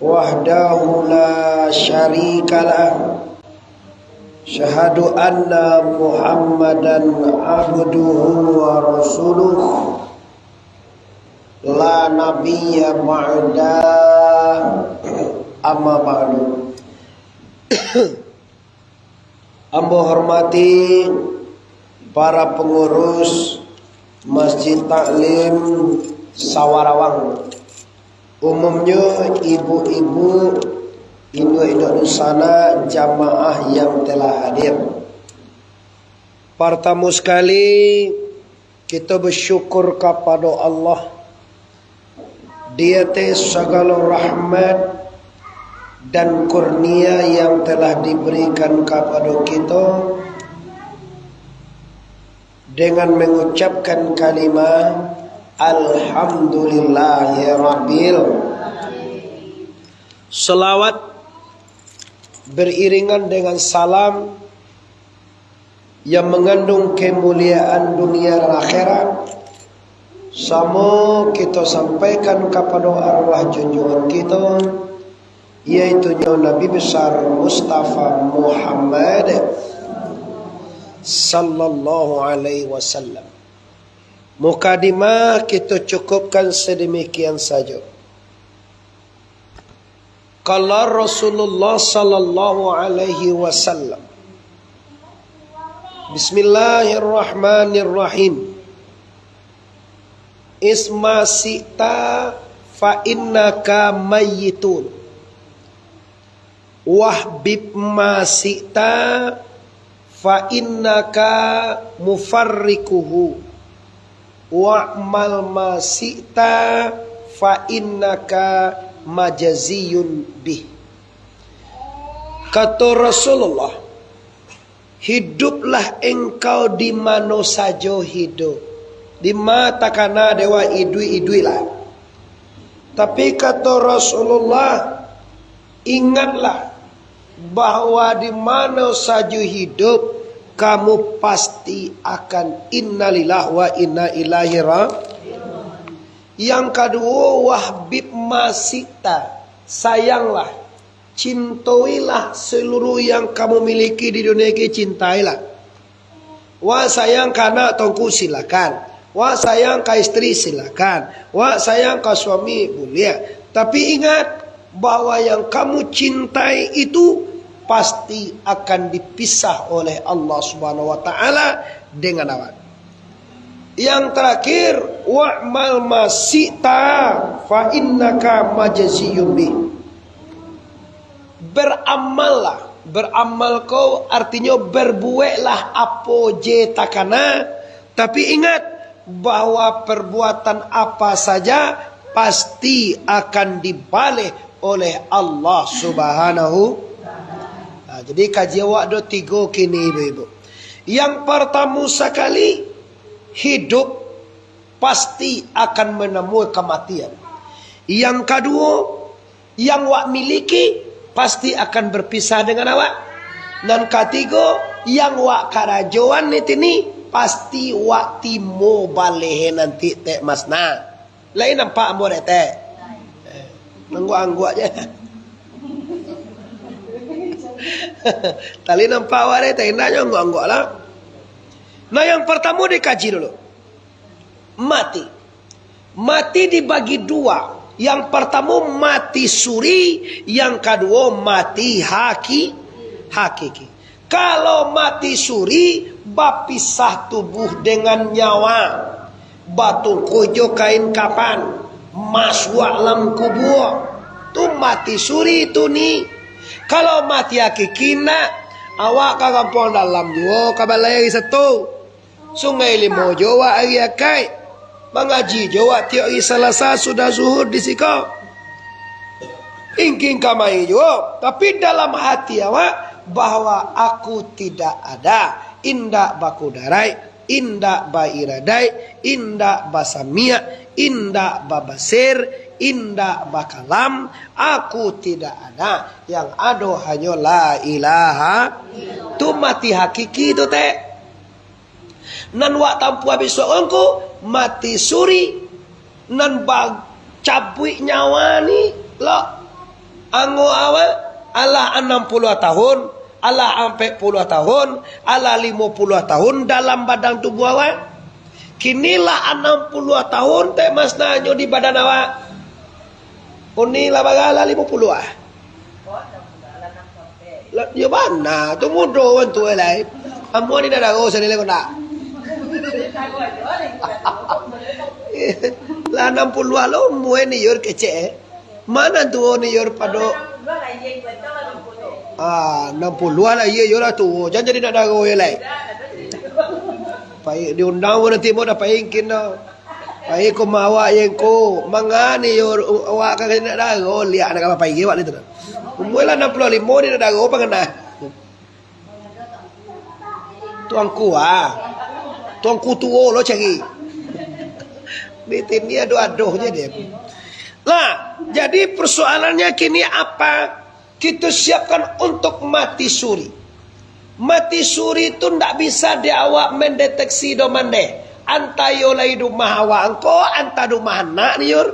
wahdahu la syarikalah, syahadu anna Muhammadan abduhu wa rasuluh, la nabiyya ba'da, amma ba'du. Ambo hormati para pengurus Masjid Taklim Sawarawang, umumnya ibu-ibu, induk-induk sana, jamaah yang telah hadir. Para tamu sekali, kita bersyukur kepada Allah. Dia teh segala rahmat dan kurnia yang telah diberikan kepada kita dengan mengucapkan kalimat Alhamdulillahirabbil. Selawat beriringan dengan salam yang mengandung kemuliaan dunia dan akhirat, sama kita sampaikan kepada arwah junjungan kita, yaitu Nabi besar Mustafa Muhammad sallallahu alaihi wasallam. Mukadimah kita cukupkan sedemikian saja. Qala Rasulullah sallallahu alaihi wasallam, Bismillahirrahmanirrahim. Isma sita fa innaka mayyitun, wahbib ma sita fa innaka mufarrikuhu, wa'mal ma sita fa innaka majaziyun bih. Kata Rasulullah, hiduplah engkau di mana saja hidup. Di mata kana dewa idui-idui lah. Tapi kata Rasulullah, ingatlah bahwa di mana saja hidup, kamu pasti akan innalillahi wa inna ilaihi raji'un. Yang kedua, wahbib masita, sayanglah, cintailah seluruh yang kamu miliki di dunia ini, cintailah. Wah sayang ke anak tongku silakan, wah sayang ke istri silakan, wah sayang ke suami boleh. Tapi ingat bahwa yang kamu cintai itu pasti akan dipisah oleh Allah Subhanahu wa taala dengan awak. Yang terakhir, wa'mal masita fa innaka majziyun bih. Beramallah, beramal kau artinya berbuatlah apa je takana, tapi ingat bahwa perbuatan apa saja pasti akan dibalik oleh Allah Subhanahu. Jadi kajian waktu tiga kini ibu-ibu. Yang pertama sekali, hidup pasti akan menemui kematian. Yang kedua, yang wak miliki pasti akan berpisah dengan awak. Dan ketiga, yang wak karajoan ini pasti wak timo balehe nanti tek masna. Lain nampak ambo tek. Angguk-angguk aja. Tali nampak awak tek indahnya angguk-angguk lah. Nah yang pertama dikaji dulu. Mati. Mati dibagi dua. Yang pertama mati suri, yang kedua mati hakiki. Kalau mati suri, bapisah tubuh dengan nyawa, batu kujo kain kapan, masuk alam kubur, tu mati suri itu nih. Kalau mati hakiki nak, awak kagampong dalam dua kabalai satu, sungai limo Jawa hari akai, mengaji Jawa tiap hari Selasa sudah zuhur di siko. Ingking kamai juga, tapi dalam hati awak bahwa aku tidak ada, indak baku darai, indak ba iradai, indak basamia, indak babasir, indak bakalam, aku tidak ada. Yang ada hanya la ilaha. Tu mati hakiki tu teh. Nan wak tampu habis soongku mati suri, nan bag cabui nyawa ni lo. Anggo awal Allah 60 tahun, Allah 40 tahun, Allah 50 tahun dalam badan tubuh awak. Kinilah 60 tahun teh mas nanyo di badan awak. Unilah bagala 50 ah. Ya mana tu mudo tu elai. Amu ni dah dago sini leko nak. Lah 60 lo mue ni yor kece. Mana tu ni yor pado. 60 lah iya yor tu. Jangan jadi nak dago elai. Pai diundang nanti mo dah paingkin dah. Pai ko mawa yang ko mangani yor awak ka nak dago lihat nak apa pai wak ni tu. Mula 65 dia dah dago pangana. Tuangku Tuangku tuo lo cari. Bitin dia aduh-aduhnya dia. Lah, jadi persoalannya kini apa? Kita siapkan untuk mati suri. Mati suri itu ndak bisa di awak mendeteksi do mande. Antayo lai rumah awak engko, anta rumah anak ni yor.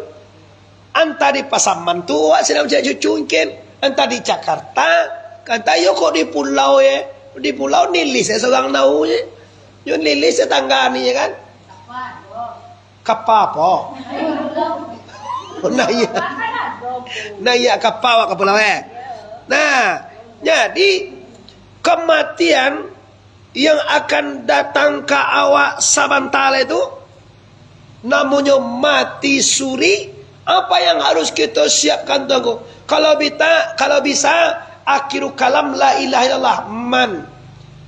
Anta di Pasaman tu awak sedang cari cucu mungkin. Anta di Jakarta, anta yo kok di pulau ya. Di pulau nilis ya seorang tahu ya. Yo nilis tetangga ni ya kan. Kapal apa? Naya kapal ke pulau ya. Nah, jadi kematian yang akan datang ke awak sabantale itu namanya mati suri. Apa yang harus kita siapkan tuanku? Kalau bisa akhiru kalam la ilaha illallah man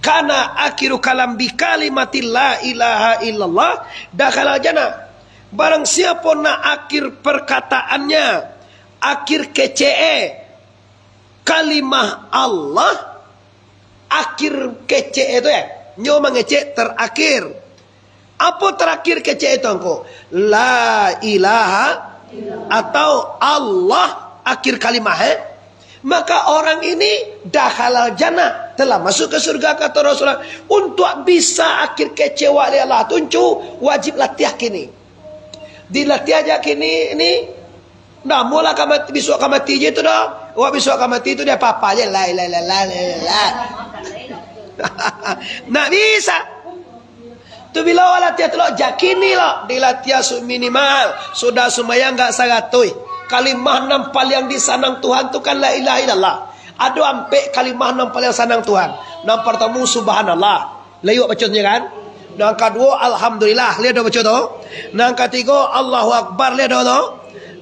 kana akhiru kalam bi kalimati la ilaha illallah dakhala jannah. Barang siapa nak akhir perkataannya akhir kece kalimah Allah, akhir kece itu ya nyo mengece terakhir. Apa terakhir kece itu engkau? La ilaha atau Allah akhir kalimah maka orang ini dakhalal jannah, telah masuk ke surga kata Rasulullah. Untuk bisa akhir kecewa oleh Allah tuncu wajib latihan kini. Dilatih aja kini ini. Nah mula kamati besok kamati je tu dah. Wah besok kamati tu dia apa aja la. Nak bisa. Tu bila latihan tu lo jakini lo dilatih minimal sudah sembahyang enggak sagatui. Kalimah nampal yang disanang Tuhan tu kan la ilaha illallah. Ada ampe kalimah nampal yang sanang Tuhan. Nang pertama subhanallah. Layuk bacanya kan? Nang kedua alhamdulillah. Lihat dah baca tu. Nang ketiga Allahu akbar. Lihat dah tu.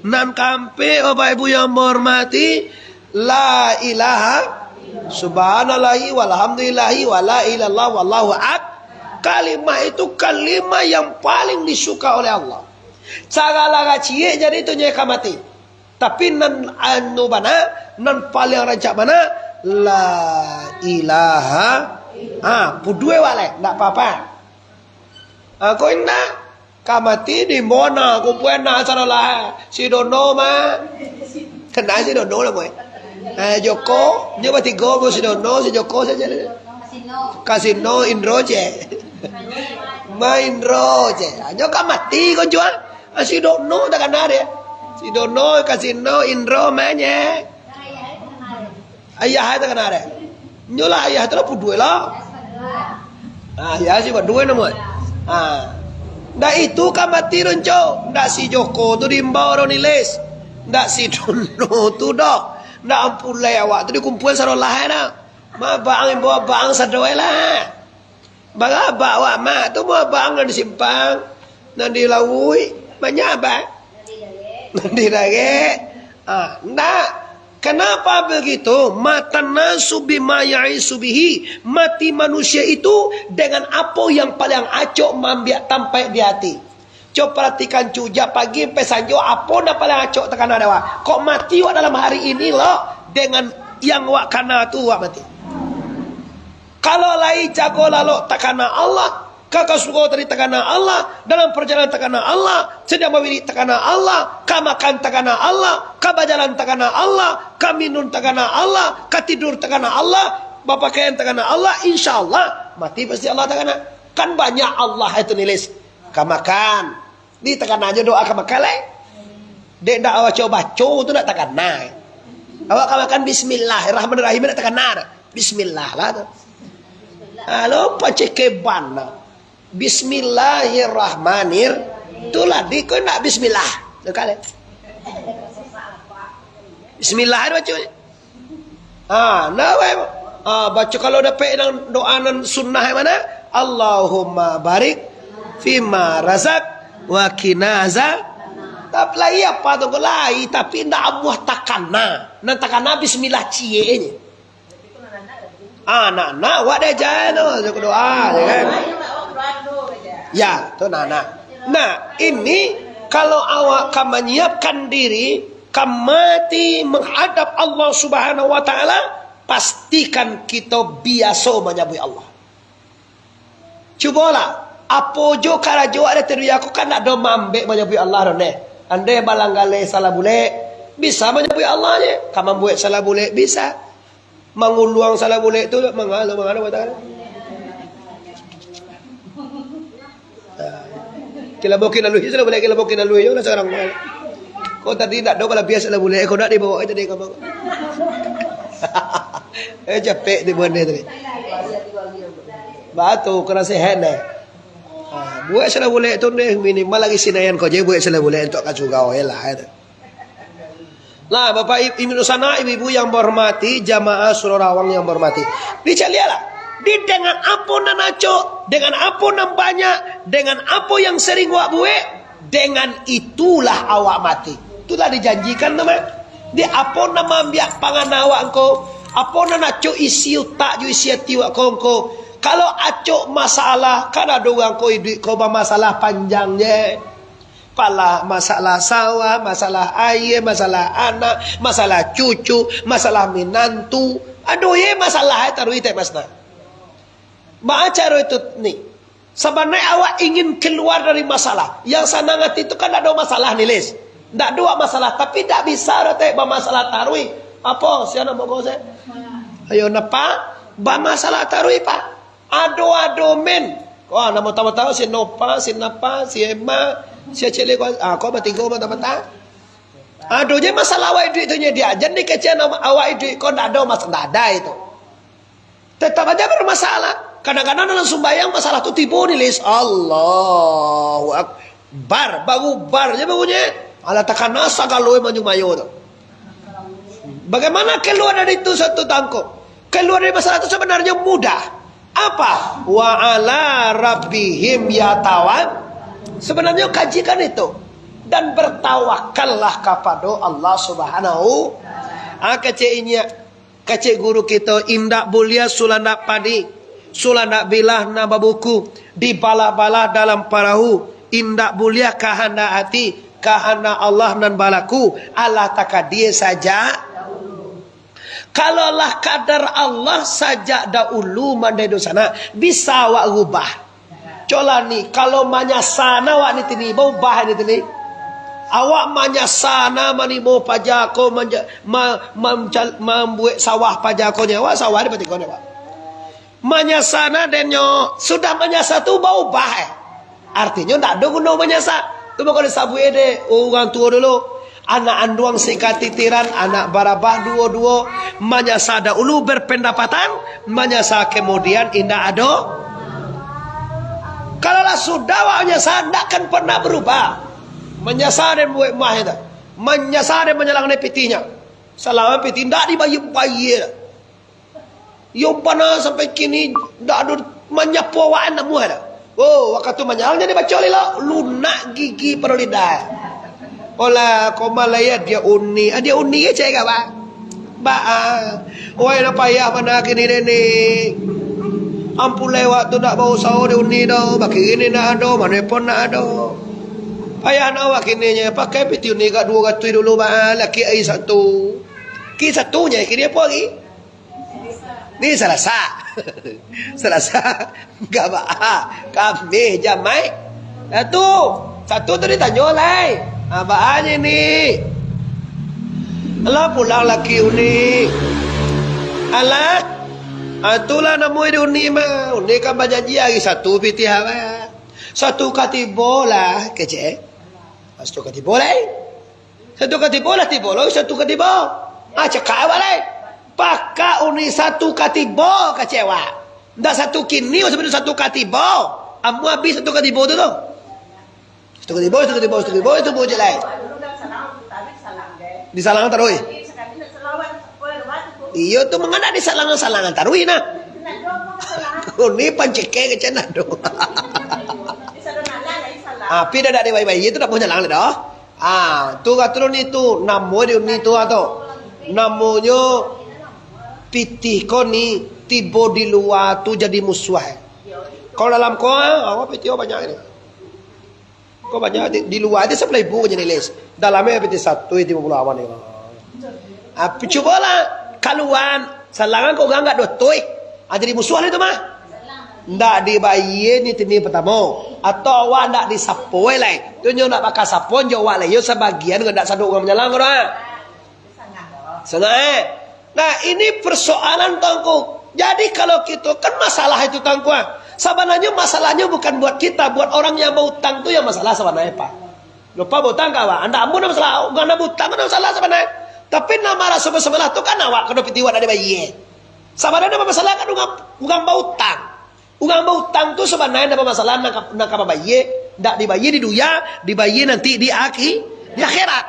Nang kampe Bapak Ibu yang menghormati la ilaha subhanallahi walhamdulillahi wala ilallah wallahu akbar. Kalimah itu kalimah yang paling disuka oleh Allah. Cara laga cie jadi itu nyeka mati. Tapi nan anu bana nan paling rancak mana la ilaha pudue wale ndak apa-apa. Aku indah kamati di mana aku puena cara lah si dono mah kena si dono lah boy. Joko nyoba tiga si dono si Joko saja. Kasino Indro je. Main roje. Nyo kamati kau jual. Si dono tak kena dia. Si dono kasino Indro mainnya. Ayah tak kena dia. Nyolah ayah tu lah pudue lah. Ayah si pudue nama. Ndak itu kamati runco. Ndak si Joko tu dimbau orang nilis. Ndak si dono tu dah. Ndak ampun lah awak tu dikumpul sarolah na. Ma bang bawa bang sadoe lah. Baga bawa mak tu bawa bang nan simpang. Nan dilawui banyak ba? Nanti lagi. Ndak. Kenapa begitu? Matan nasu bima ya'isu bihi. Mati manusia itu dengan apa yang paling acok mambiak tampai di hati. Coba perhatikan cuja pagi sampai sanjo apa dah paling acok tekan ada wak. Kok mati wak dalam hari ini loh dengan yang wak kana tu wak mati. Kalau lai jago lalu tekana Allah, kakak suka tadi tekana Allah, dalam perjalanan tekana Allah, sedang memilih tekana Allah, kamakan tekana Allah, kabajalan tekana Allah, kaminun tekana Allah, katidur tekana Allah, bapakaian tekana Allah, insya Allah mati pasti Allah tekana. Kan banyak Allah itu nilis. Kamakan, di tekana aja doa kamakan leh. Dek dak awak coba tu nak tekana. Awak kan makan bismillahirrahmanirrahim nak tekan nar. Bismillah lah tu. Lupa cekeban. Bismillahirrahmanirrahim. Itulah di kau nak bismillah. Sekali. Bismillah itu baca. Baca kalau dapat doa nan sunnah yang mana? Allahumma barik fima razak wa qina azab. Tak lagi apa tu kelai tapi ndak amuh takana. Nan takana bismillah cienya. Nak wak dah jano doa kan. Ya, tu nana. Nah, ini kalau awak akan menyiapkan diri mati menghadap Allah Subhanahu wa taala, pastikan kita biasa menyebut Allah. Cubalah, apa jo karajo ada teruya aku kan nak do mambek menyebut Allah roneh. Andai balanggale salah bule bisa menyebut Allah je. Kamu buat salah bule bisa. Menguluang salah bule itu mengalu kata. Kilabokin lalu salah bule kilabokin lalu yo sekarang. Kau tadi tak do kalau biasa salah bule kau nak dibawa tadi kamu. Capek di benda tadi. Batu kena sehat deh. Buat salah bule tu minimal lagi sinayan kau je buat salah bule untuk kau kau lah. Lah Bapak Ibu sana, ibu-ibu yang berhormati, jamaah Surawang yang berhormati. Dicalialah. Di dengan apa nan aco, dengan apa nan banyak, dengan apa yang sering wak buat, dengan itulah awak mati. Itulah dijanjikan nama. Di apa nan ambiak pangan awak engkau, apa nan aco isi utak ju isi hati wak engkau. Kalau aco masalah, kan ada orang kau hidup kau masalah panjangnya. Pala masalah sawah, masalah air, masalah anak, masalah cucu, masalah minantu. Aduh ye masalah taruh itu masna. Cara itu nih. Sebenarnya awak ingin keluar dari masalah. Yang sanangat itu kan ada masalah nih les. Tidak dua masalah, tapi tidak bisa rete masalah tarui. Apa? Siapa mau kau saya? Ayo napa? Masalah tarui pak. Ado men. Wah nama tahu si Nopa, si Napa, si Emma, si Cile kau bertiga mata-mata. Aduh je masalah awak itu nya dia. Jadi kecil nama awak itu kau tidak ada masalah itu. Tetap aja bermasalah. Kadang-kadang dalam sembahyang masalah itu tipu nih lis. Allahu Akbar, bar je bagunya. Ala takkan nasa kalau manjung mayo tu. Bagaimana keluar dari itu satu tangkuk? Keluar dari masalah itu sebenarnya mudah. Apa? Wa ala rabbihim yatawab. Sebenarnya kajikan itu. Dan bertawakallah kepada Allah Subhanahu. Kecik guru kita indak bulia sulandak padi. Sulandak bilah na babuku. Di bala-bala dalam perahu. Indak bulia kahana hati. Kahana Allah nan balaku. Allah takadir saja. Kalaulah kadar Allah saja dahulu mandai dosana bisa wak rubah. Cola ni kalau manyasana wak ni tini bau bah ni tini. Awak manyasana mani bau pajako membuat sawah pajakonya wak sawah ni patikonya wak. Manyasana denyo sudah manyasa tu bau bah. Artinya tak ada guna manyasa. Tu bakal sabu ede orang tua dulu. Anak anduang sikat titiran, anak barabah dua-dua, menyasa dahulu berpendapatan, menyasa kemudian indah ada. Kalaulah sudah waknya tidak akan pernah berubah. Menyasa dan buat mah itu, menyasa dan menyelang pitinya. Selama piti tidak dibayi-bayi. Yang panas sampai kini tidak ada menyapu awak anak muda. Oh, waktu menyalangnya dibaca lila lunak gigi perlu lidah. Olah komalaya dia uni ya cek apa? Oi na payah mana kini ni. Ampun lewat tu tak bau sawo dia uni dah. Baki ini nak ada, mana pun nak ada. Payah nak awak kini nya pakai piti uni kat dua katui dulu laki ai satu. Ki satunya kini apa lagi? Ni Selasa. Selasa enggak kami jamai. Satu tu ditanya lai. Apa aja ni? Alah pulang laki uni. Alah, itulah nama dia uni mah. Uni kan berjanji lagi satu piti apa? Satu kati bola kecek. Satu kati bola. Satu kati bola ti bola, satu kati bola. Cekak awak lain. Pakak uni satu katibo kecewa. Ndak satu kini sebelum satu katibo. Amu habis satu katibo tu tu. Satu katibo itu boleh lain. Di salangan taruh. Iya tu mengadak di salangan taruh nak. Uni panceke kecena do. Api dah ada bayi-bayi itu dah punya lang dah. Tu katron itu namo dia ni tu atau namanya pitih kau ni tiba di luar tu jadi musuh. Kalau dalam kau awak pitih banyak ni. Kau banyak di luar dia sebelah ibu jadi les. Dalamnya pitih satu itu 50 awan ni. Cubalah kaluan salangan kau enggak dotoi. Jadi musuh ni tu mah. Ndak dibayi ni tini pertama atau awak ndak disapoi lai. Tu nyo nak pakai sapon jo awak lai yo sebagian ndak saduk orang menyalang kau dah. Sengaja. Nah, ini persoalan tangku. Jadi kalau kita kan masalah itu tangku. Sebenarnya masalahnya bukan buat kita, buat orang yang berhutang tu yang masalah sebenarnya, Pak. Lupa berhutang kawan. Anda ampun masalah, enggak ada berhutang ada masalah sebenarnya. Tapi nama rasul sebelah tu kan awak kena pitiwan ada bayi. Sebenarnya masalah kan bukan berhutang. Ugang berhutang tu sebenarnya ada masalah nak apa bayi, ndak dibayi di dunia, dibayi nanti di akhirat.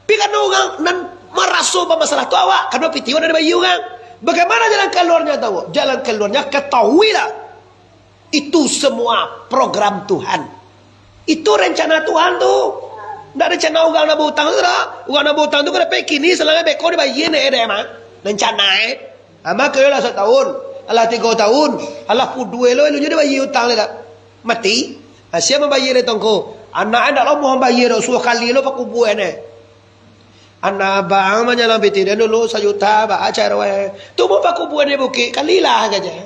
Tapi kan ugang nan merasu masalah tu awak karena pitiwan ada bayi ugang. Bagaimana jalan keluarnya tahu? Jalan keluarnya ketahuilah. Itu semua program Tuhan. Itu rencana Tuhan tu. Ndak rencana ugang nak berhutang tu dah. Ugang nak berhutang tu kena pergi kini selama beko dibayi ni ada mah. Rencana ama kau lah 1 tahun. Alah 3 tahun, alah pudue lo lu jadi bayi hutang dah. Mati. Siapa bayi ni tongko? Anak anda lo mau bayi lo suah kali lo pakai buah ni. Anak bang menyalam piti dia dulu 1 juta ba acar we. Tu mau pakai buah ni bukit kalilah aja.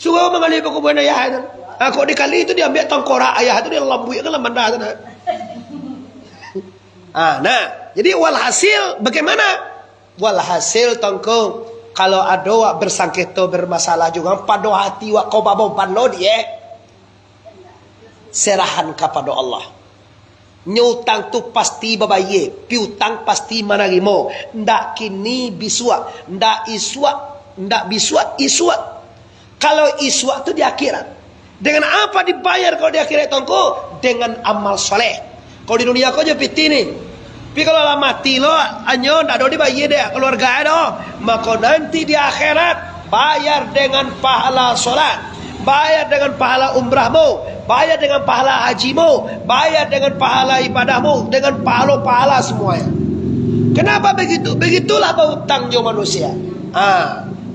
Suah mengali pakai buah ni ayah tu. Kok dikali itu dia ambil tongkorak ayah tu dia lambui kan lamanda tu. Nah, jadi walhasil bagaimana? Walhasil tongko kalau ada wak bersangkita bermasalah juga pada hati wak kau baboban lo dia serahan kepada Allah. Nyutang tu pasti babaye, piutang pasti manarimo. Ndak kini bisua, ndak bisua isua. Kalau isua tu di akhirat. Dengan apa dibayar kalau di akhirat tongko? Dengan amal soleh. Kalau di dunia kau je piti ni. Tapi kalau lah mati lo, anyo ndak ada dibayar deh keluarga ada. Maka nanti di akhirat bayar dengan pahala solat, bayar dengan pahala umrahmu, bayar dengan pahala hajimu, bayar dengan pahala ibadahmu, dengan pahala semuanya. Kenapa begitu? Begitulah berhutangnya manusia.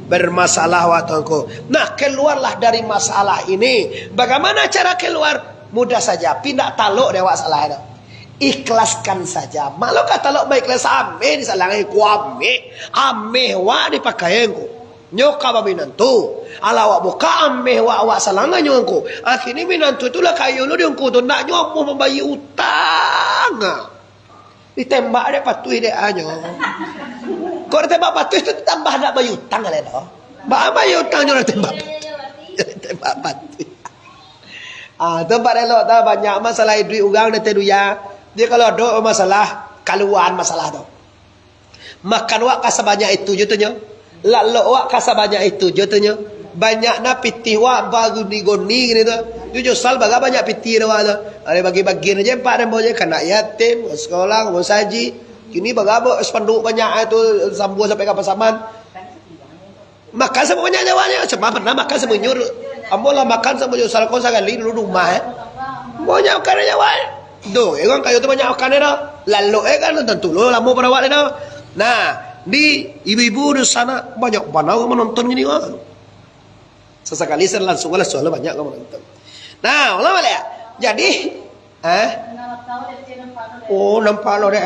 Bermasalah waktuku. Nah, keluarlah dari masalah ini. Bagaimana cara keluar? Mudah saja. Pindah taluk dewa salah itu. Ikhlaskan saja. Malu kata lo baik ikhlas ame di salangai ku ame wa dipakai ku nyoka ba minantu ala wa buka ame wa awak salangai nyongku akhirnya minantu itulah kayu lo diongku tu nak nyomu membayi utang ditembak dia patuh dia anyo kok ditembak patuh itu tambah nak bayi utang kali dah bayi utang nyo tembak patuh tempat elok dah banyak masalah duit ugang dan teduya. Dia kalau ada masalah kaluan masalah tu. Makan wak kasa banyak itu jutunya. Lalu wak kasa banyak itu jutunya. Banyak na piti wak bagu digoni gini tu. Jujur sal baga banyak piti wak tu. Ada bagi-bagi aja empat dan boleh kena yatim, sekolah, mau saji. Kini baga spanduk banyak itu sambu sampai kapal saman. Makan sama banyak jawanya. Sebab pernah makan sama nyur. Ambolah makan sama nyur salkon sekali dulu rumah. Banyak makan jawanya. Tuh, kan kayu tu banyak makan dah. Lalu kan tentu lo lama pada waktu dah. Nah, di ibu-ibu di sana banyak panau menonton gini kan. Sesekali saya langsung lah soalnya banyak menonton. Nah, ulama ya. Jadi, oh nampak lo deh.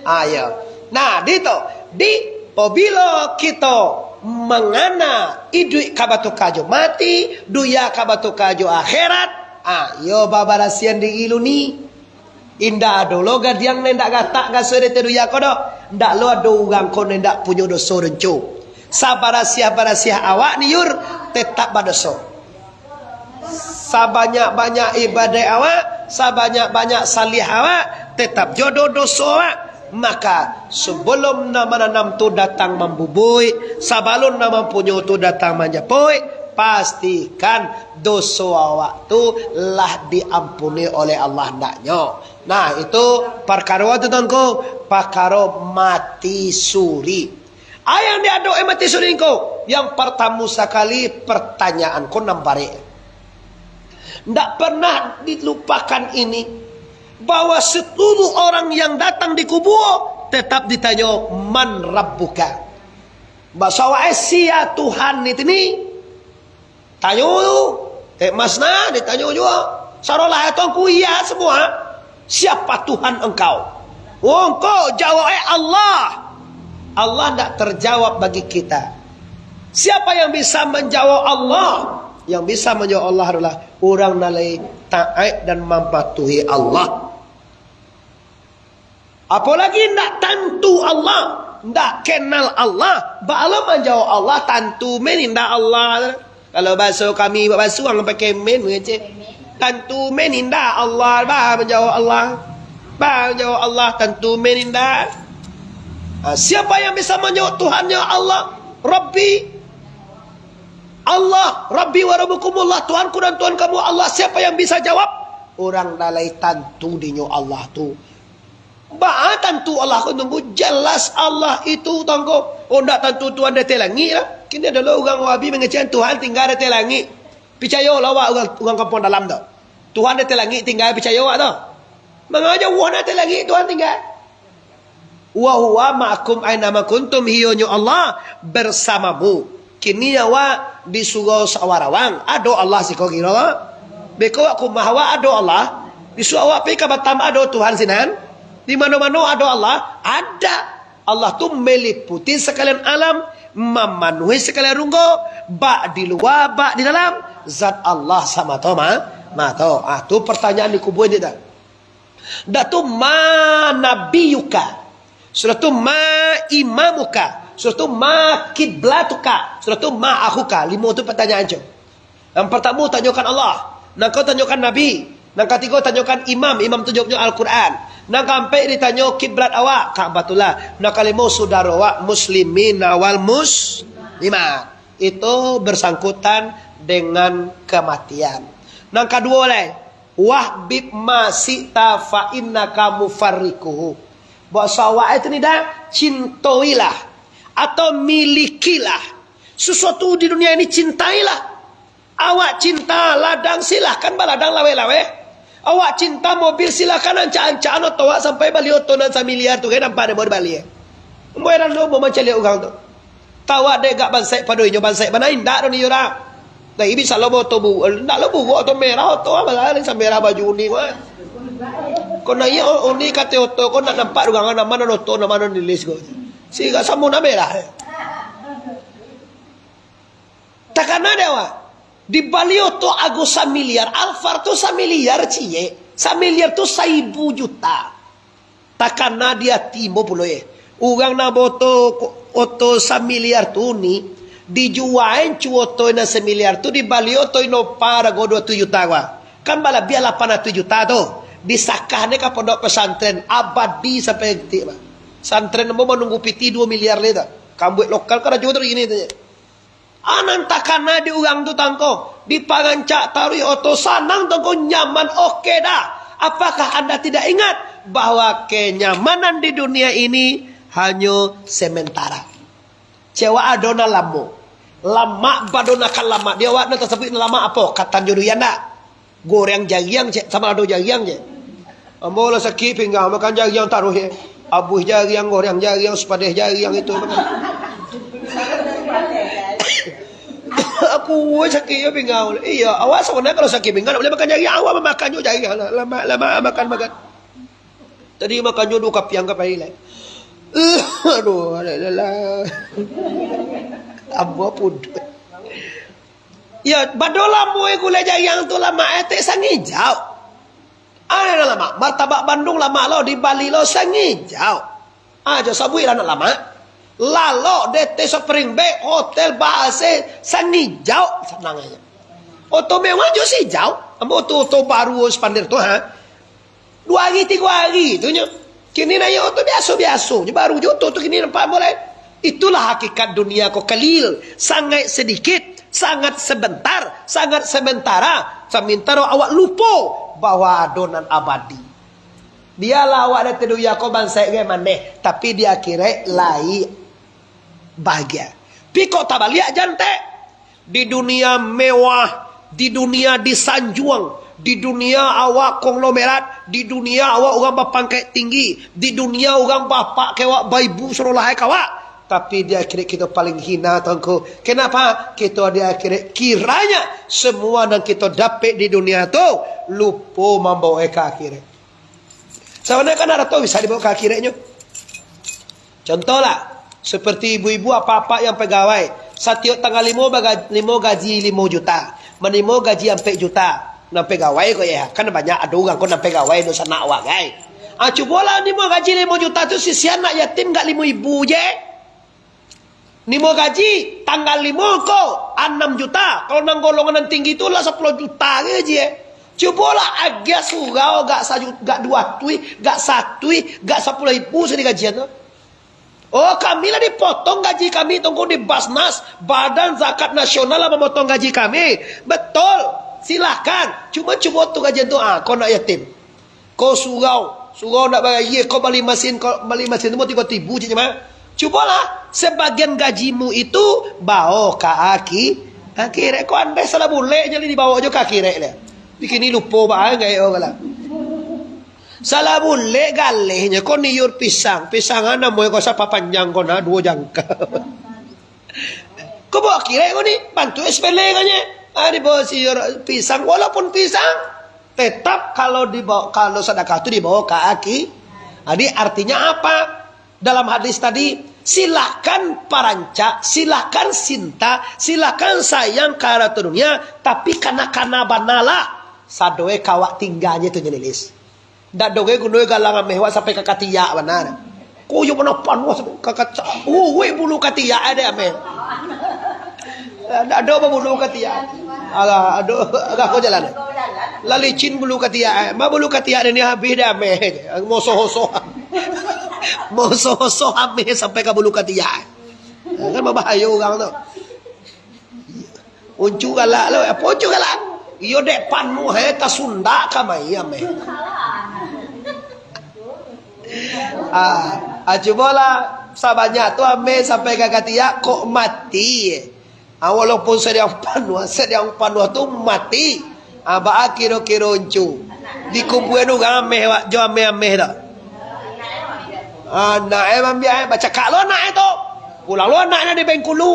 Ayo. Nah, di apabila kita mengana idui kabatu kajo mati, duya kabatu kajo akhirat. Yo babarasian di ilu ni indah do lo gadiang nendak gatak gasore tedu ya kodo ndak lo ado ugang ko nendak punya dosa rencu sabarasiah awak ni yur tetap badosa sabanyak-banyak ibadah awak sabanyak-banyak salih awak tetap jodoh dosa awak Maka sebelum nama nanam tu datang membubui, sebelum nama punya tu datang menjapui, pastikan dosa awak tu lah diampuni oleh Allah ndaknya. Nah, itu perkara tu tangko, perkara mati suri. Yang diaduk mati suri ko, yang pertama sekali pertanyaanku nambari. Ndak pernah dilupakan ini, bahwa seluruh orang yang datang di kubur tetap ditanya man rabbuka. Bahasa sia Tuhan itu ni. Tanya tu, masna ditanya juga. Sarolah itu aku iya semua. Siapa Tuhan engkau? Engkau jawab Allah. Allah tidak terjawab bagi kita. Siapa yang bisa menjawab Allah? Yang bisa menjawab Allah adalah orang nalai taat dan mematuhi Allah. Apalagi tidak tentu Allah, tidak kenal Allah, baru menjawab Allah tentu menindak Allah. Kalau bahasa kami bahasa orang pakai men mengecek. Tentu menindak Allah, baru menjawab Allah. Baru menjawab Allah tentu menindak. Siapa yang bisa menjawab Tuhannya Allah? Rabbi. Allah, Rabbi wa rabbukumullah, Tuhanku dan Tuhan kamu Allah. Siapa yang bisa jawab? Orang dalai tentu dinyo Allah tu. Tentu Allah aku tunggu jelas Allah itu tangko. Oh ndak tentu Tuhan di langit lah. Kini ada orang Wahabi mengecek Tuhan tinggal di langit. Percaya lah orang kampung dalam tu. Tuhan di langit tinggal percaya awak tu. Mengajar wah di langit Tuhan tinggal. Wa huwa ma'akum aina ma kuntum, hiyonyo Allah bersamamu. Kini awak di surga sawarawang ada Allah siko kira. Beko aku mahawa ada Allah. Di surga awak pi ka Batam ada Tuhan sinan. Di mana-mana ada Allah. Ada. Allah tu meliputi sekalian alam, memenuhi sekalian runggo, bak di luar, bak di dalam. Zat Allah sama to mato. Tu pertanyaan di kubur ini dah. Dah tu ma nabiyuka. Sudah tu ma imamuka. Sudah tu ma kiblatuka. Sudah tu ma akhuka. 5 tu pertanyaan je. Yang pertama tanyakan Allah. Yang kau tanyakan Nabi. Yang ketiga tanyakan imam. Imam tu jawabnya Al-Quran. Yang keempat ditanya kiblat awak. Ka'batullah. Yang kelima saudara awak muslimin wal muslimat. Itu bersangkutan dengan kematian. Yang kedua lah. Wahbib masita fa innaka mufarrikuhu. Bahasa awak itu ni dah. Cintoilah. Atau milikilah. Sesuatu di dunia ini cintailah. Awak cinta ladang silahkan baladang lawe-lawe. Awak cinta mobil silahkan ancak-ancak atau awak sampai bali otonan 1 miliar tu kan nampak ada mau bali. Moeran lo mau mencari orang tu. Tawa dek gak bansai padoinya bansai mana indak ni ora. Nah ibi salo moto bu, ndak lo bu auto merah auto apa lah sampai merah baju ni wah. Kau nanya oni kate auto kau nak nampak orang mana auto mana di list kau. Si gak samu na merah. Takkan ada awak. Di Bali itu agus 1 miliar. Alphard tu 1 miliar cie. 1 miliar tu 1.000 juta. Takkan dia timo pula Orang na boto oto 1 miliar tu ni. Dijuain cuoto na 1 miliar tu. Di Bali itu no para go 27 juta wa. Kan bala biar 800 juta tu. Disakahnya ke pondok pesantren. Abadi sampai detik. Santren mau menunggu piti 2 miliar leda. Kambuik lokal kan ada juga ini tanya. Anan takana di orang tu tangko di pangancak taruh oto sanang tangko nyaman oke dah. Apakah anda tidak ingat bahwa kenyamanan di dunia ini hanya sementara. Cewa adona lama badona kan lama dia wakna tersebut lama apa kata jodoh nak goreng jagiang sama ado jagiang je. Ambola sakit pinggang makan jagiang taruh ye. Abuh jagiang goreng jagiang sepadeh jagiang itu makan. Aku sakit ya pinggang. Iya, awak sebenarnya kalau sakit pinggang boleh makan jagung. Awak makan juga jagung. Lama makan. Tadi makan juga 2 kapiang kapai lah. Aduh, alah. Ambo pun. Ya, badola mu gulai jagung tu lama etek sangijau. Ada lama. Martabak Bandung lama lo di Bali lo sangijau. Aja sabui lah nak lama. Lalu DT Spring Bay hotel bahasa sanijau senang aja. Oto mewah jo si jauh. Ambo oto baru sepandir tu ha. 2 hari 3 hari tu nya. Kini na yo tu biasa-biasa. Baru juto tu kini nampak boleh. Itulah hakikat dunia ko kalil. Sangat sedikit. Sangat sebentar. Sangat sementara. Sementara awak lupa bahwa adonan abadi. Dialah awak ada dunia ko bangsa ke mana. Tapi di akhirat lai bahagia. Piko tabaliak jantek. Di dunia mewah. Di dunia disanjuang. Di dunia awak konglomerat, di dunia awak orang berpangkat tinggi, di dunia orang bapak kewak baibu suruh lahir kawak. Tapi di akhirat kita paling hina tuanku. Kenapa? Kita di akhirat kiranya semua yang kita dapat di dunia tu lupa membawa ke akhirat. Sebenarnya kan ada tu bisa dibawa ke akhiratnya. Contohlah seperti ibu-ibu apa-apa yang pegawai. Setiap tanggal 5 gaji 5 juta, menimo gaji 4 juta. Nang pegawai ko ya, kan banyak ada orang ko nang pegawai do sana awak gai. Cubalah ni mau gaji 5 juta tu sisian nak yatim gak 5 ibu je. Ni mau gaji tanggal 5 ko 6 juta. Kalau nang golongan yang tinggi tu lah 10 juta je. Cubalah agak surau gak 2 tui, gak 1 tui, gak 10 ibu sedih gajian tu. Oh, kami lah dipotong gaji kami tunggu di Basnas, Badan Zakat Nasional lah memotong gaji kami. Betul. Silakan. Cuma tu gajian tu kau nak yatim. Kau surau nak bayar, kau beli mesin tu mau 3 ribu je mah. Cubalah sebagian gajimu itu bawa ke akhirat. Kau andai salah boleh jadi dibawa je ke akhirat dia. Bikin lupa bah gaya orang. Salah boleh galehnya kau niur pisangan nama kau siapa panjang kau nak 2 jangka. Kau bawa akhirat kau ni bantu SPL kanya. Dibawa sayur pisang, walaupun pisang tetap kalau sedekah itu dibawa ke akhirat. Jadi artinya apa? Dalam hadis tadi, silakan parancak, silakan cinta, silakan sayang ke arah dunia, tapi kana banala sadoe kawak tinggalnya itu nyelis. Dak doge gunoi galangan mewah sampai ke katiak benar. Kuyu mana panwas ke kaca. Bulu katiak ada ame. Ada apa bulu katiak? Agak kau jalan. Lalicin bulu katiak. Ma bulu katiak ini habis dah ame. Mosoh-mosoh. Mosoh-mosoh ame sampai ke bulu katiak. Kan berbahaya orang tu. Uncu galak lo. Apa uncu galak? Iyo dek panmu ta Sunda kamai ame. Cubalah sabanyak tu ame sampai ke katiak kok mati. Walaupun sedang panua tu mati. Ba kira-kira uncu. Dikumpulkan orang ameh wak jo ameh dah. Nak ambil baca kak lo nak itu. Pulang lo nak di Bengkulu.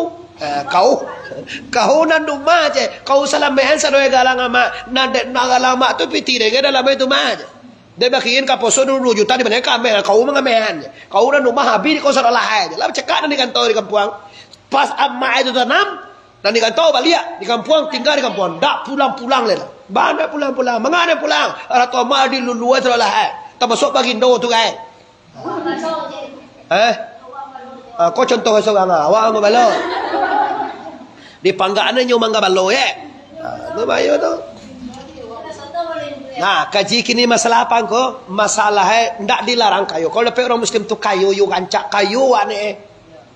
Kau nan rumah je. Kau salam mehan sadoe galang ama. Nak galang mak tu piti deh dalam itu mah je. Dia bagiin kaposo 2 juta di mana kameh. Kau mengamehan je. Kau nan rumah habis kau salah aja. Lah cekak di kantor di kampung. Pas amma itu tanam. Dan di kantor balik di kampung tinggal di kampung. Tak pulang-pulang le. Bana pulang-pulang. Mengana pulang? Ratu amma di luluan salah aja. Tak masuk bagindo tu kan. Kau contoh seorang awak mau balo. Di panggaannya nyumang balo ya. Tu bayo tu. Nah, kaji kini masalah apa ko? Masalah ndak dilarang kayu. Kalau lepas orang muslim tu kayu yu gancak kayu ane.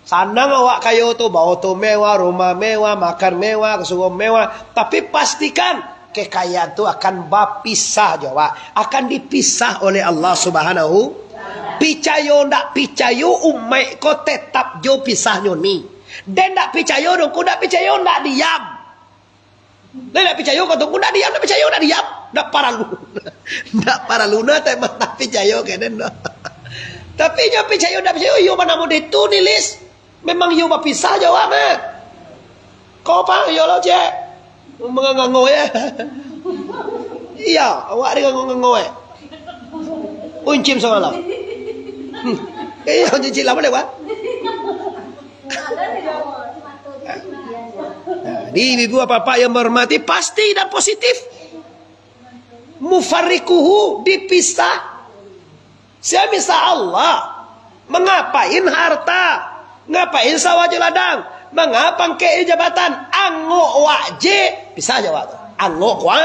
Sanang awak kayu tu bawa tu mewah, rumah mewah, makan mewah, kesukaan mewah. Tapi pastikan kekayaan tu akan berpisah jawab. Akan dipisah oleh Allah Subhanahu. Picayo ndak picayo umat ko tetap jo pisah nyoni. Dan ndak picayo dong, ku ndak picayo ndak diam. Dan ndak picayo ko tu ku ndak diam, ndak picayo ndak diam. Ndak para luna ndak picayo kenen. Tapi nyo picayo ndak picayo yo mana mo ditulis. Memang yo berpisah jawab mah. Kau pang yo lo je. Mengangoy ya. Iya, awak dia ngangoy. Uncim sama lo. Iya, uncim lama lewat. Di ibu apa-apa yang berhormati pasti dan positif. Mufarrikuhu dipisah. Semisa Allah mengapain harta, ngapain sawah ladang, mengapa ke jabatan, anggo wajib bisa jawab. Anggo kwa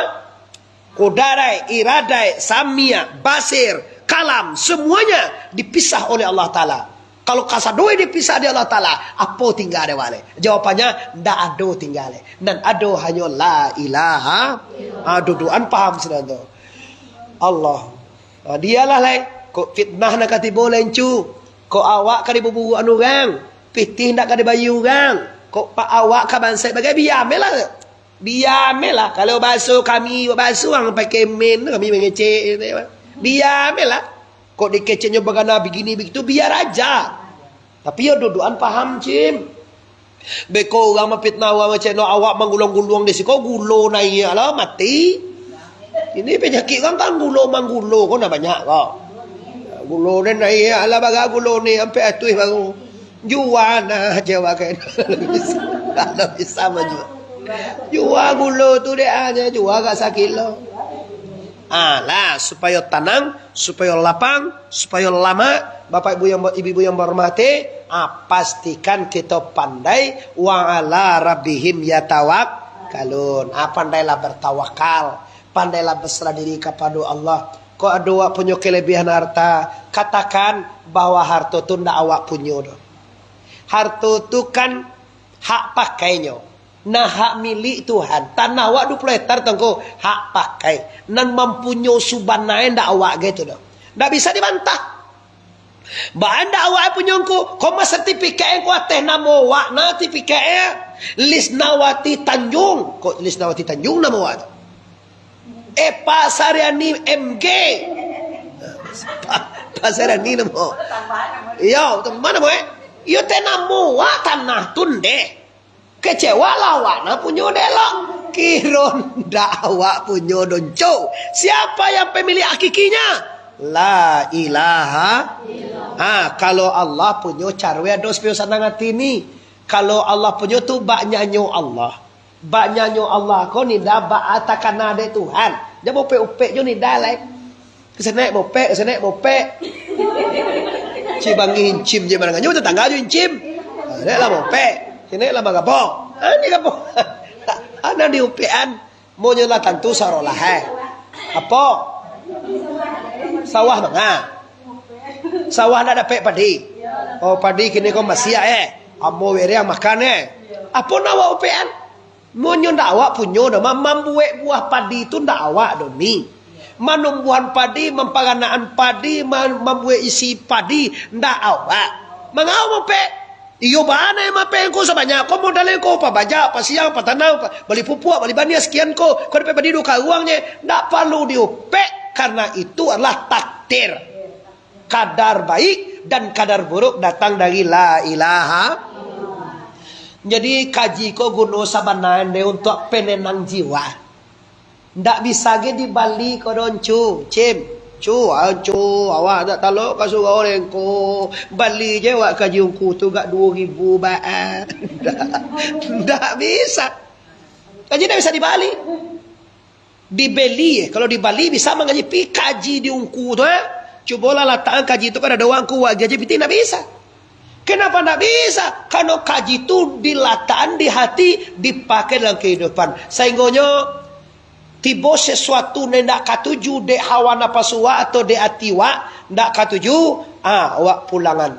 kudarai iradai samia basir kalam, semuanya dipisah oleh Allah Ta'ala. Kalau kasadoi dipisah di Allah Ta'ala, apa tinggal ada wale? Jawapannya, ndak ada tinggal. Dan ada hanya la ilaha. Duduan paham sudah tu. Allah. Dialah lain. Kok fitnah nak kati boleh cu. Kok awak kadi buburu anu orang. Pitih ndak kadi bayu orang. Kok pak awak ka bansai bagai biamelah. Biamelah. Kalau basuh kami basuh orang pakai men kami mengecek. Biamelah. Kok dikeceknya bagana begini begitu biar aja. Tapi ya duduan paham cim. Beko orang mafitnah orang macam no awak menggulung-gulung di sini. Kok gulo naik lah mati. Ini penyakit kan gulo manggulo kok nak banyak kok. Gulo ni naik lah baga gulo ni sampai atuh baru. Juana Jawa kan. Kalau bisa maju. Jua gulo tu dia aja jua gak sakit lo. Lah supaya tenang, supaya lapang, supaya lama, Bapak Ibu yang Ibu yang berhormati, pastikan kita pandai wa ala rabbihim yatawakkalun. Pandailah bertawakal, pandailah berserah diri kepada Allah. Kau ada punya kelebihan harta, katakan bahwa harta itu ndak awak punya. Harta itu kan hak pakainya. Nah hak milik Tuhan. Tanah awak 20 hektar tengko hak pakai. Nan mempunyai subanai ndak awak gitu dah. Ndak bisa dibantah. Bahan ndak awak punya ku, koma sertifikat ku ateh nama awak na sertifikat Lisnawati Tanjung. Kok Lisnawati Tanjung nama awak? Pasariani MG. Pasariani nama. Yo, mana mo? Yo teh nama awak tanah tunde. Kecewa lawak na punya delok. Kiron dak awak punya donco. Siapa yang pemilik hakikinya? La ilaha. Kalau Allah punya carwe dos pio sanangat ini. Kalau Allah punya tu bak nyanyo Allah. Bak nyanyo Allah ko ni dah bak atakan ada Tuhan. Dia bope-upe jo ni dah lai. Kesenek bope. Cibangin cim je mana nganyo tetangga jo incim. Dek lah bope. Sini lah magapok. Ini kapok. Ada di upian. Mau nyala tentu sarolah. Apa? Sawah banga. Sawah nak dapat padi. Oh padi kini kau masih Amo weri yang makan Apa nawa upian? Mau ndak awak punya dah. Membuat buah padi itu ndak awak doni. Manumbuhan padi, mempanganaan padi, membuat isi padi ndak awak. Mengau upian? Iyo bana yang mape ko sebanyak ko modalnya ko pa baja pa siang pa tanau pa beli pupuk beli bania sekian ko dapat padi duka uangnya ndak perlu diupe karena itu adalah takdir kadar baik dan kadar buruk datang dari la ilaha. Jadi kaji ko guno sabanande untuk penenang jiwa ndak bisa ge di Bali ko doncu cim awak tak talok kasih orang ko Bali je awak kaji ungku tu gak 2000 baht. Ndak bisa. Kaji tak bisa di Bali. Di Bali kalau di Bali bisa mengaji pi kaji di ungku tu Cubalah letakkan kaji itu kan ada uangku wajah piti ndak bisa. Kenapa ndak bisa? Karena kaji itu diletakkan di hati dipakai dalam kehidupan. Sehingga tiba sesuatu ndak katuju dek hawa napasua atau dek atiwa ndak katuju awak pulangan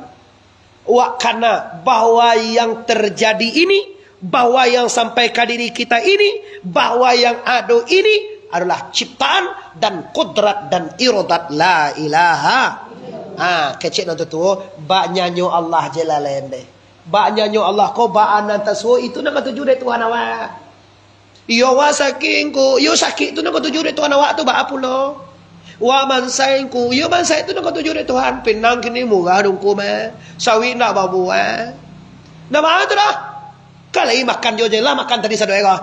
awak karena bahwa yang terjadi ini bahwa yang sampai ke diri kita ini bahwa yang ada ini adalah ciptaan dan kudrat dan iradat la ilaha. Kecil nanti tu bak nyanyo Allah jelalende bak nyanyo Allah ko bak anantasu itu nak katuju dek Tuhan awak. Iyo wa sakingku, iyo sakit tu nak tuju de Tuhan awak tu ba apulo. Wa mansaingku, iyo mansai tu nak tuju de Tuhan pinang kini murah dungku mah. Sawi nak babu Nama tu dah. Kalai makan jo je lah makan tadi satu ekor.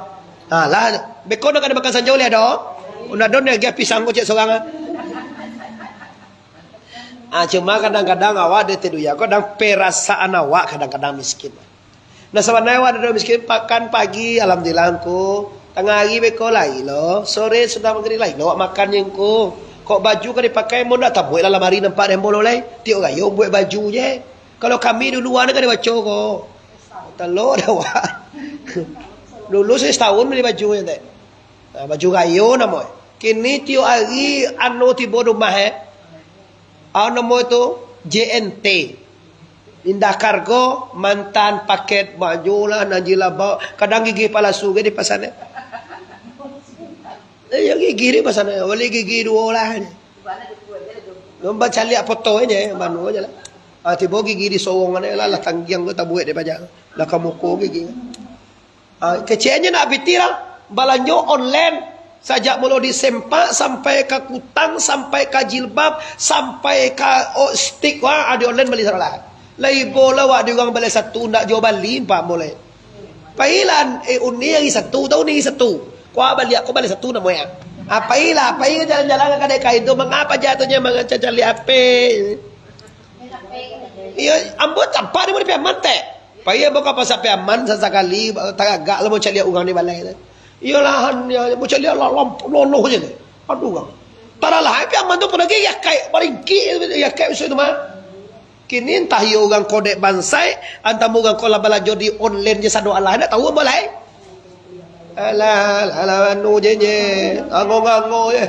Lah beko nak ada makan sanjau le ado. Una don ge pisang ko cek sorang. Cuma kadang-kadang awak de tedu ya, kadang perasaan awak kadang-kadang miskin. Nah sebenarnya ada miskin pakan pagi alhamdulillah ku tengah hari beko lai lo sore sudah maghrib lai lo makan yang ku kok baju kan dipakai mau nak tabuh dalam hari nampak yang bolo lai tiok gayo buat baju je kalau kami duluan kan dibaca ko telur dah wah dulu saya setahun beli baju ya teh baju gayo nama kini tiok hari anu tibo rumah Nama itu JNT. Indah Kargo, mantan paket majulah, najilah bawa. Kadang gigi palsu di pasarnya. Yang gigi di pasarnya, boleh gigi dua lah. Baca lihat foto aja, manu aja lah. Tiba gigi di sowongan lah tanggiang kita buat di pajak. Lah kamu ko gigi. Kecilnya nak bitirang, balanjo online. Sajak mula disempak sampai ke kutang, sampai ke jilbab, sampai ke stick wah ada online beli salah. Lai bola wah dia orang beli satu nak jual bali empat boleh. Pailan uni yang satu tahu ni satu. Kau balik aku balik satu namanya. Apailah, apai jalan-jalan ke kedai itu mengapa jatuhnya mengacali apa? Iya, ambo tanpa dia boleh piaman teh. Paya buka pasal piaman sesekali tagak lah mau cari uang di balai. Iya lahan ya mau cari loloh je ni. Aduh kan. Taralah piaman tu pergi ya kai paling ya kai itu mah. Kini entah yo orang kodek bansai antara orang kola balajo di online je sadu Allah nak tahu boleh. Alah anu je ango-ango ya.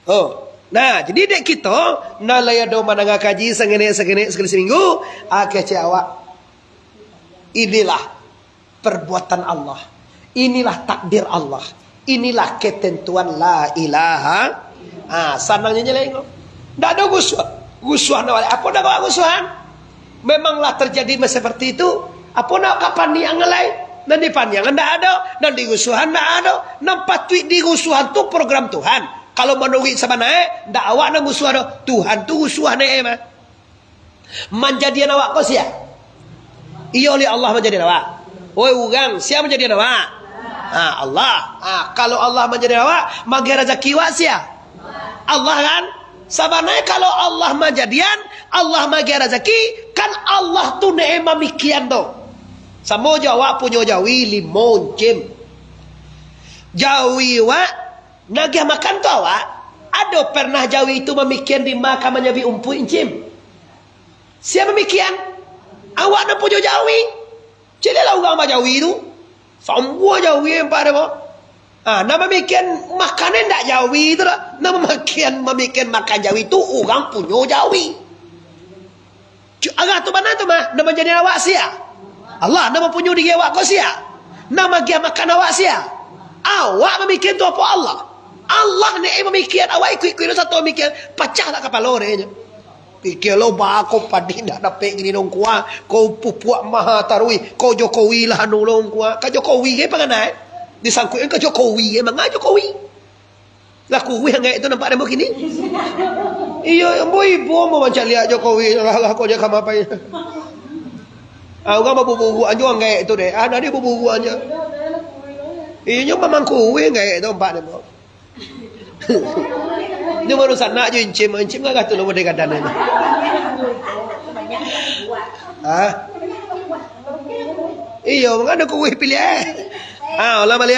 Oh, nah jadi dek kita nak layan do mananga kaji segini sekali seminggu akeh awak. Inilah perbuatan Allah. Inilah takdir Allah. Inilah ketentuan la ilaha. Sanangnya lain. Tak ada gusuhan apa nak buat gusuhan? Memanglah terjadi seperti itu. Apa nak kapan yang lain? Dan di panjangan tak ada, dan di gusuhan tak ada. Nampak tweet di gusuhan tu program Tuhan. Kalau menunggu sebenarnya, tak awak nak gusuhan Tuhan tu gusuhan mah. Menjadian awak kau siap. Iya oleh Allah menjadian awak. Oi orang siapa menjadian awak? Allah. Kalau Allah menjadian awak, magi rezeki awak siap. Allah kan? Sebenarnya kalau Allah menjadian, Allah magi rezeki, kan Allah tu neema mikian tu. Sama jawab punya jawi limon cem. Jawi wa nagih makan tu awak. Ada pernah jawi itu memikian di makan menyabi umpu incim. Siapa memikian? Awak nak punya jawi. Celilah orang apa jawi itu. Semua jawi yang pada mo. Nama memikian makanan tak jawi itu lah. Nama memikian makan jawi itu orang punya jawi. Agak tu mana tu mah? Nama jadi awak sia. Allah nama punya diri awak kau sia. Nama dia makan awak sia. Awak memikir tu apa Allah? Allah ni memikir awak ikut satu memikir pecah tak kepala orangnya. Pikir lo bako padi nak dapat gini dong kuah. Kau pupuak maha tarui. Kau Jokowi lah nolong kuah. Kau Jokowi ke pengenai? Disangkutin kau Jokowi ke mana Jokowi? Laku yang itu nampak dia begini. Iya, ibu mau macam lihat Jokowi lah kau jangan apa ya. Orang mau bubu aja orang kayak itu deh. Ada dia bubu aja. Iya memang kuih kayak itu empat dia mau. Dia baru sana aja incim nggak kata lo mereka dana ni. Iya, mengada kuih pilih Allah balik.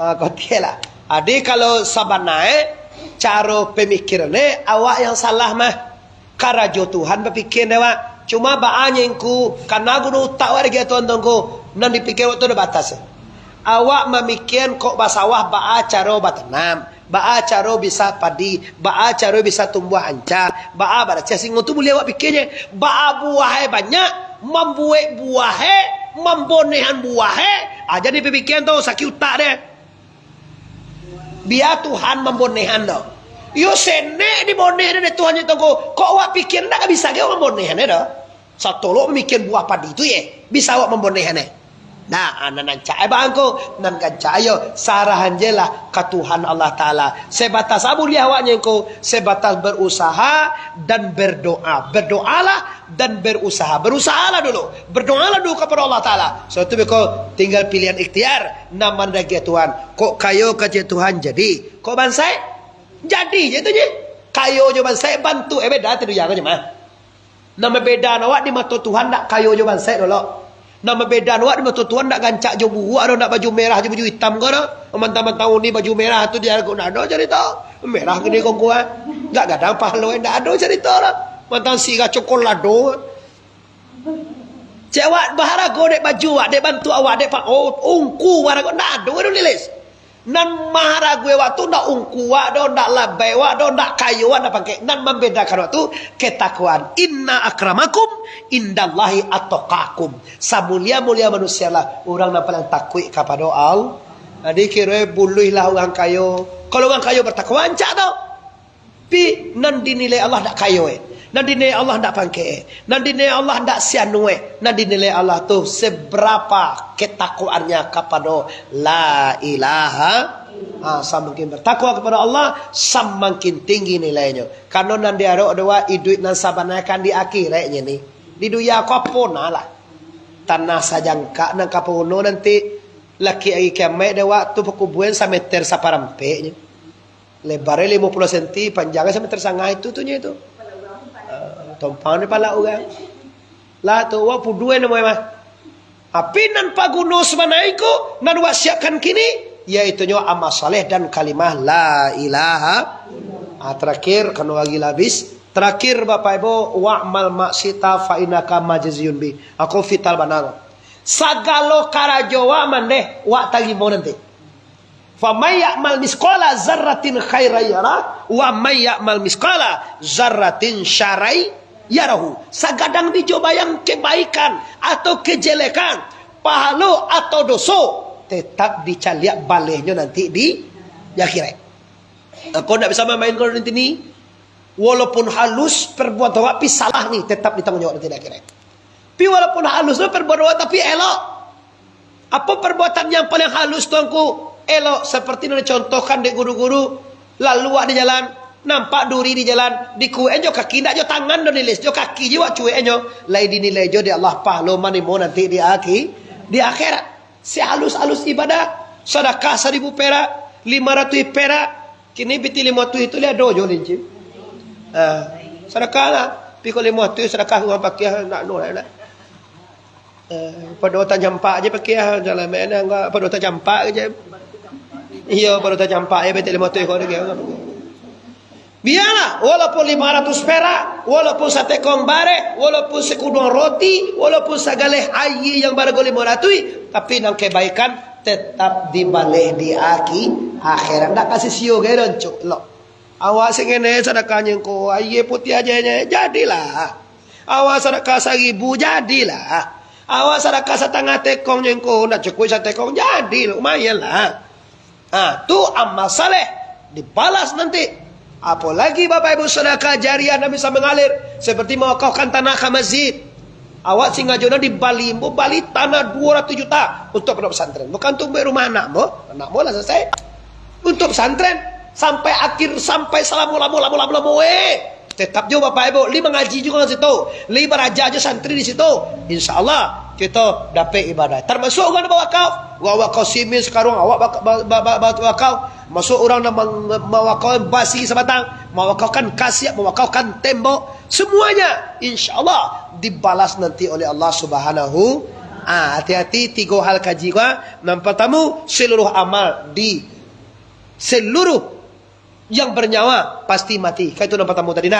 Kau tiada. Adik kalau sabanai cara pemikirannya awak yang salah mah. Karajo Tuhan berpikir dewa. Cuma baanya ku karena aku tak ada gitu tentangku nan dipikir waktu ada batas. Awak memikir kok basawah baa caro batanam, baa caro bisa padi, baa caro bisa tumbuh anca, baa pada singo tu boleh awak pikirnya baa buah banyak, membuat buah membonehan buah jadi pemikiran tu sakit utak deh. Biar Tuhan membonehan dah. Yo sene di boneh ni Tuhan itu kok awak pikir ndak bisa ke awak memboneh ni dah. Satu lo mikir buah padi itu ye bisa awak memboneh ni. Nah, anak cai bangko nan gancayo sarahan jelah ke Tuhan Allah Taala. Sebatas abu dia awaknya ko sebatas berusaha dan berdoa. Berdoalah dan berusaha. Berusahalah dulu. Berdoalah dulu kepada Allah Taala. So itu beko tinggal pilihan ikhtiar nama dagi Tuhan. Kok kayo kerja Tuhan jadi. Kok bansai? Jadi je tu je. Kayo je bansai bantu beda tu yang aja mah. Nama beda awak di mata Tuhan tak kayo je bansai dulu. Nama beda awak di mata Tuhan tak gancak je buah ada nak baju merah je baju hitam ke dah. Teman-teman tahun ni baju merah tu dia aku nak ada cerita. Merah gede kong kuat. Tak gadang pahlawan tak ada cerita lah. Mantan siga cokolado. Cewek bahara go dek baju awak dek bantu awak dek pak ungku warna go nak ada tu lilis. Nan mahara gue waktu ndak ungkuwa do ndak labewa do ndak kayuan apa ke nan membedakan waktu ketakwaan. Inna akramakum indallahi atqakum. Samulia-mulia manusia lah orang yang paling takut kepada Allah. Jadi kira buluh lah orang kayo. Kalau orang kayo bertakwa ancak tau. Pi nan dinilai Allah ndak kayo nan dinilai Allah ndak pangke nan dinilai Allah ndak sianue nan dinilai Allah tu seberapa ketakwaannya kepada la ilaha semakin bertakwa kepada Allah semakin tinggi nilainya karena nan dia doa iduit nan sabanakan di akhiratnya nih di dunia kapona lah tanah sajangka nan kapono nanti laki lagi kiamat dia waktu pekubuan sameter saparampeknya lebarnya 50 cm panjangnya sameter sangah itu tuhnya itu tompang ni pala orang lah tu wa pudue na mo mah api nan paguno semanaiku nan wa siapkan kini yaitu nyo amal saleh dan kalimah la ilaha terakhir kan lagi habis terakhir Bapak Ibu wa'mal maksita fa inaka majziyun bi aku vital banang sagalo karajowa mandeh wa tagi mo nanti fa may ya'mal misqala zarratin khairan yara wa may ya'mal misqala zarratin syarrai yarahu. Sagadang dicoba yang kebaikan atau kejelekan, pahala atau dosa, tetap dicaliak balenya nanti di akhirat. Aku tidak bisa main kalau nanti ni, walaupun halus perbuatan tapi salah nih, tetap ditanggung jawab nanti di akhirat. Tapi walaupun halus perbuatan tapi elok. Apa perbuatan yang paling halus tuanku? Elok seperti yang dicontohkan di guru-guru lalu di jalan. Nampak duri di jalan, di kue enjo kaki ndak jo tangan do nilis jo kaki jiwa cuy enjo, lai dinilai jo di Allah pahala mani mo nanti di akhirat. Si halus ibadah, sedekah 1000 perak, 500 perak, kini biti 500 itu lihat dojo linci. Sedekah lah, piko 500 sedekah uang pakai nak no lah. Padotan jampak aja pakai jalan mana enggak padotan jampak aja. Iya padotan jampak ya biti 500 kau dia. Biarlah, walaupun 500 perak, walaupun sate kong bare, walaupun sekudung roti, walaupun segala ayi yang bargo 500, tapi nang kebaikan tetap dibalik di akhirat. Ndak kasih sio geron cuk lo. Awas ngene sedekahnya ko ayi putih aja jadilah. Awas sedekah 1000 jadilah. Awas sedekah setengah tekong nyengko ndak cukup sate kong jadi lumayan lah. Tu amal saleh dibalas nanti. Apalagi Bapak Ibu sedekah jariah Nabi bisa mengalir seperti mewakafkan tanah ke masjid. Awak singa jodoh di Bali, Bali tanah 200 juta untuk pondok pesantren. Bukan untuk rumah anakmu lah selesai. Untuk pesantren sampai akhir sampai selama tetap juga Bapak Ibu, li mengaji juga di situ, li beraja aja santri di situ. Insya Allah kita dapat ibadah. Termasuk orang wakaf, wakaf simin sekarang awak wakaf. Masuk orang yang mewakafkan basi sebatang, mewakafkan kasih, mewakafkan tembok, semuanya insya Allah dibalas nanti oleh Allah Subhanahu. Hati-hati 3 hal kaji gua. Yang pertama seluruh amal di seluruh yang bernyawa pasti mati. Kayak itu yang pertama tadi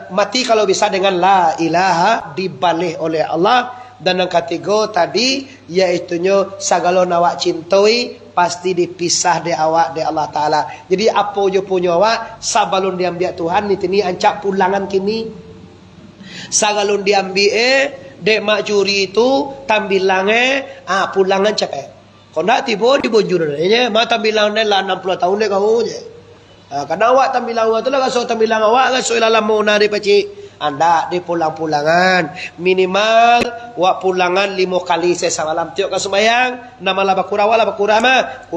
mati kalau bisa dengan la ilaha dibalik oleh Allah. Dan yang ketiga tadi yaitunya sagalo nawak cintai pasti dipisah de awak de Allah Ta'ala. Jadi apa je punya awak sabalun diambil Tuhan ni ancak pulangan kini. Sagalun diambil de makjuri itu tambilange pulangan capek. Kau nak tiba di bonjur nya ma tambilange lah 60 tahun dek kau je. Karena awak tambilang awak tu lah kasih tambilang awak kasih lalam mau nari peci. Anda di pulang-pulangan minimal wak pulangan 5 kali sesamalam tiok ke sembayang nama lah bakura wala bakura mah